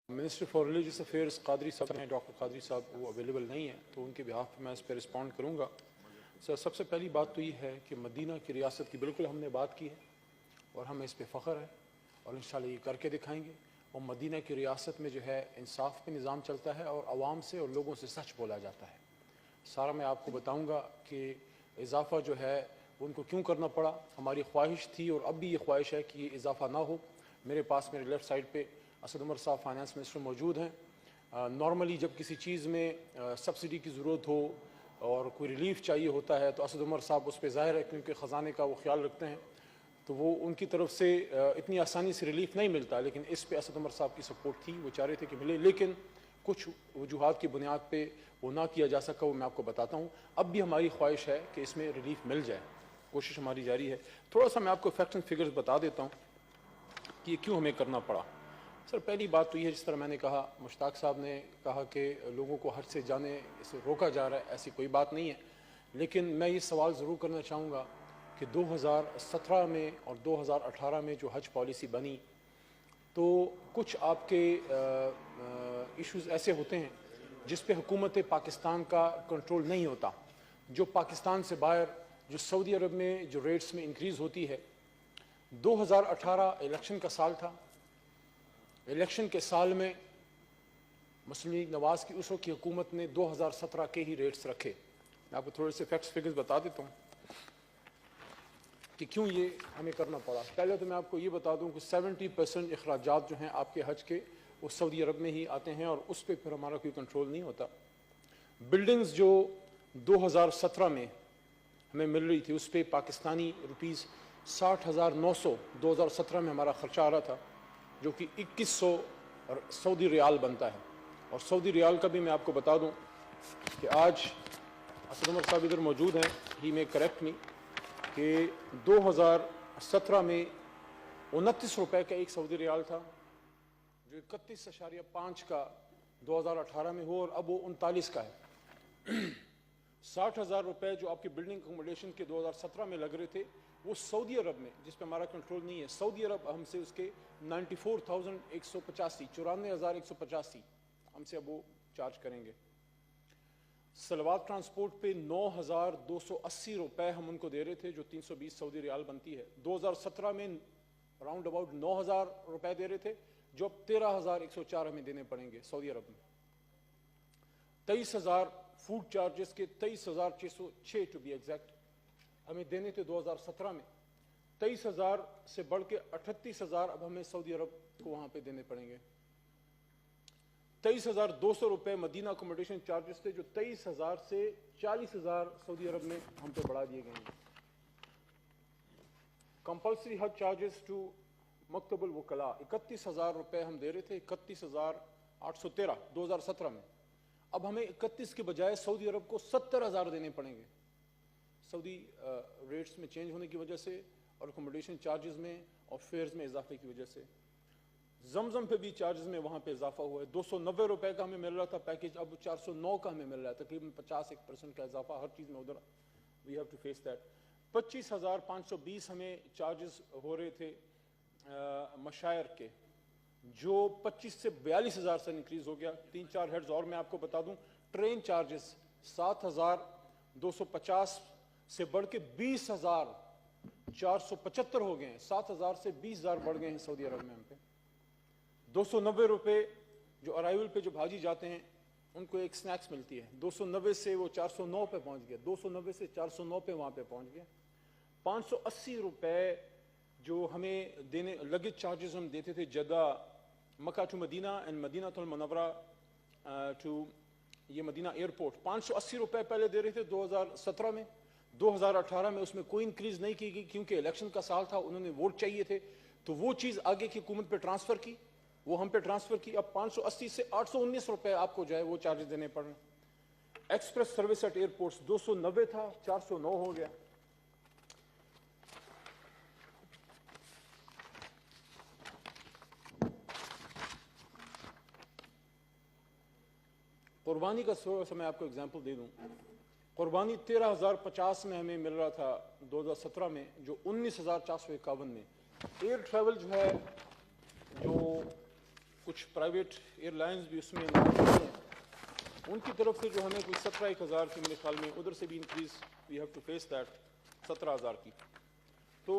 Minister for religious affairs Qadri साहब हैं, doctor Qadri साहब वो अवेलेबल नहीं है, तो उनके बिहाफ पे मैं इस पर रिस्पॉन्ड करूँगा। सर, सबसे पहली बात तो ये है कि मदीना की रियासत की बिल्कुल हमने बात की है और हमें इस पर फ़ख्र है और इंशाल्लाह ये करके दिखाएंगे। और मदीना की रियासत में जो है इंसाफ का निज़ाम चलता है और आवाम से और लोगों से सच बोला जाता है। सारा मैं आपको बताऊँगा कि इजाफ़ा जो है उनको क्यों करना पड़ा। हमारी ख्वाहिश थी और अब भी ये ख्वाहिश है कि ये इजाफ़ा ना हो। मेरे पास मेरे लेफ़्ट साइड पे असद उमर साहब फाइनेंस मिनिस्टर मौजूद हैं। नॉर्मली जब किसी चीज़ में सब्सिडी की ज़रूरत हो और कोई रिलीफ चाहिए होता है तो असद उमर साहब उस पर ज़ाहिर है क्योंकि ख़जाने का वो ख्याल रखते हैं, तो वो उनकी तरफ से इतनी आसानी से रिलीफ नहीं मिलता। लेकिन इस पे असद उमर साहब की सपोर्ट थी, वो चाह रहे थे कि मिले, लेकिन कुछ वजूहात की बुनियाद पे वो ना किया जा सका, वो मैं आपको बताता हूँ। अब भी हमारी ख्वाहिश है कि इसमें रिलीफ मिल जाए, कोशिश हमारी जारी है। थोड़ा सा मैं आपको फैक्ट्स एंड फिगर्स बता देता हूँ कि ये क्यों हमें करना पड़ा। सर, पहली बात तो ये है, जिस तरह मैंने कहा, मुश्ताक साहब ने कहा कि लोगों को हज से जाने से रोका जा रहा है, ऐसी कोई बात नहीं है। लेकिन मैं ये सवाल ज़रूर करना चाहूँगा कि 2017 में और 2018 में जो हज पॉलिसी बनी, तो कुछ आपके इश्यूज़ ऐसे होते हैं जिस पे हुकूमत पाकिस्तान का कंट्रोल नहीं होता। जो पाकिस्तान से बाहर, जो सऊदी अरब में जो रेट्स में इंक्रीज़ होती है, 2018 इलेक्शन का साल था। इलेक्शन के साल में मुस्लिम लीग नवाज़ की उस वक्त की हुकूमत ने 2017 के ही रेट्स रखे। मैं आपको थोड़े से फैक्ट्स फिगर्स बता देता हूँ कि क्यों ये हमें करना पड़ा। पहले तो मैं आपको ये बता दूं कि 70% अखराजात जो हैं आपके हज के, वो सऊदी अरब में ही आते हैं और उस पर फिर हमारा कोई कंट्रोल नहीं होता। बिल्डिंग्स जो 2017 में हमें मिल रही थी, उस पर पाकिस्तानी रुपीज़ 60,900 2017 में हमारा खर्चा आ रहा था, जो कि 2100 सऊदी रियाल बनता है। और सऊदी रियाल का भी मैं आपको बता दूं कि आज असद उमर साहब इधर मौजूद हैं, ही में करेक्ट मी, कि 2017 में 29 रुपये का एक सऊदी रियाल था, जो 31.5 का 2018 में हो, और अब वो 39 का है। 60,000 रुपये जो आपके बिल्डिंग अकोमोडेशन के 2017 में लग रहे थे, वो सऊदी अरब में, जिस पे हमारा कंट्रोल नहीं है, सऊदी अरब हमसे उसके 94,185 हमसे अब वो चार्ज करेंगे। सलवात ट्रांसपोर्ट पे 9,280 रुपये हम उनको दे रहे थे, जो 320 सऊदी रियाल बनती है। 2017 में राउंड अबाउट 9,000 रुपये दे रहे थे, जो अब 13,104 हमें देने पड़ेंगे सऊदी अरब में। 23,000 फूड चार्जेस के 23,606 टू बी एग्जैक्ट हमें देने थे 2017 में। 23,000 से बढ़ के 38,000 अब हमें सऊदी अरब को वहां पे देने पड़ेंगे। 23,200 रुपये मदीना अकोमोडेशन चार्जेस थे, जो 23,000 से 40,000 सऊदी अरब में हम पे बढ़ा दिए गए हैं। कंपल्सरी हज चार्जेस टू मकतबुल वकला 31,000 रुपये हम दे रहे थे, 31,813 2017 में। अब हमें 31 के बजाय सऊदी अरब को 70,000 देने पड़ेंगे, सऊदी रेट्स में चेंज होने की वजह से और अकोमोडेशन चार्जेस में और फेयर्स में इजाफे की वजह से। जमजम पे भी चार्जेस में वहाँ पे इजाफा हुआ है। 290 रुपये का हमें मिल रहा था पैकेज, अब 409 का हमें मिल रहा है, तकरीबन 51% का इजाफा हर चीज़ में उधर। We have to face that. 25,520 हमें चार्जेस हो रहे थे मशायर के, जो 25 से 42,000 से इंक्रीज हो गया। 3-4 हेड्स और मैं आपको बता दूं। ट्रेन चार्जेस 7,250 से बढ़ के 20,475 हो गए हैं। 7,000 से 20,000 बढ़ गए हैं सऊदी अरब में हम पे। 290 रुपये जो अराइवल पे जो भाजी जाते हैं उनको एक स्नैक्स मिलती है, 290 से वो 409 पे पहुंच गया, 290 से 409 पे वहां पे पहुंच गया। 580 रुपये जो हमें देने, लगेज चार्जेस हम देते थे जद्दा, मक्का टू मदीना एंड मदीना तुल मुनव्वरा टू ये मदीना एयरपोर्ट, 580 रुपये पहले दे रहे थे 2017 में। 2018 में उसमें कोई इंक्रीज नहीं की गई, क्योंकि इलेक्शन का साल था, उन्होंने वोट चाहिए थे, तो वो चीज़ आगे की हुकूमत पे ट्रांसफ़र की, वो हम पे ट्रांसफ़र की। अब 580 से 819 रुपये आपको जो है वो चार्जेस देने पड़ रहे हैं। एक्सप्रेस सर्विस एट एयरपोर्ट्स 290 था, 409 हो गया। कुर्बानी का मैं आपको एग्जांपल दे दूं। कुर्बानी 13,050 में हमें मिल रहा था 2017 में, जो 19,451 में। एयर ट्रैवल जो है, जो कुछ प्राइवेट एयरलाइंस भी उसमें हैं, उनकी तरफ से जो हमें कोई 17,000 की मेरे ख्याल में उधर से भी increase we have to face that 17,000 की। तो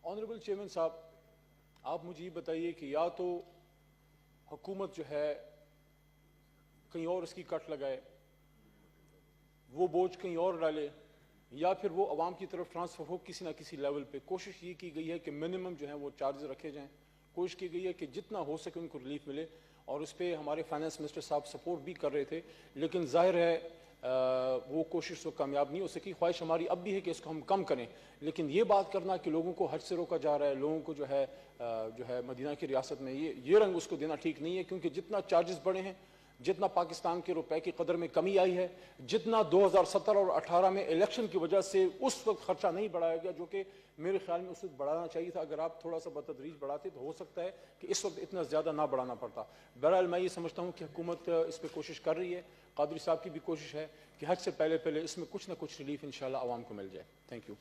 ऑनरेबल चेयरमैन साहब, आप मुझे ये बताइए कि या तो हुकूमत जो है कहीं और इसकी कट लगाए, वो बोझ कहीं और डाले, या फिर वो अवाम की तरफ ट्रांसफर हो किसी ना किसी लेवल पे। कोशिश ये की गई है कि मिनिमम जो है वो चार्जेस रखे जाएं, कोशिश की गई है कि जितना हो सके उनको रिलीफ मिले, और उस पर हमारे फाइनेंस मिनिस्टर साहब सपोर्ट भी कर रहे थे, लेकिन जाहिर है वो कोशिश तो कामयाब नहीं हो सकी। ख्वाहिश हमारी अब भी है कि इसको हम कम करें, लेकिन ये बात करना कि लोगों को हज से रोका जा रहा है, लोगों को जो है मदीना की रियासत में ये रंग उसको देना ठीक नहीं है, क्योंकि जितना चार्जेस बढ़े हैं, जितना पाकिस्तान के रुपए की कदर में कमी आई है, जितना 2017 और 18 में इलेक्शन की वजह से उस वक्त खर्चा नहीं बढ़ाया गया, जो कि मेरे ख्याल में उस वक्त बढ़ाना चाहिए था। अगर आप थोड़ा सा बतदरीज बढ़ाते तो हो सकता है कि इस वक्त इतना ज़्यादा ना बढ़ाना पड़ता। बहरहाल मैं ये समझता हूँ कि हुकूमत इस पर कोशिश कर रही है, कादरी साहब की भी कोशिश है कि हज से पहले इसमें कुछ ना कुछ रिलीफ इंशाल्लाह आवाम को मिल जाए। Thank you.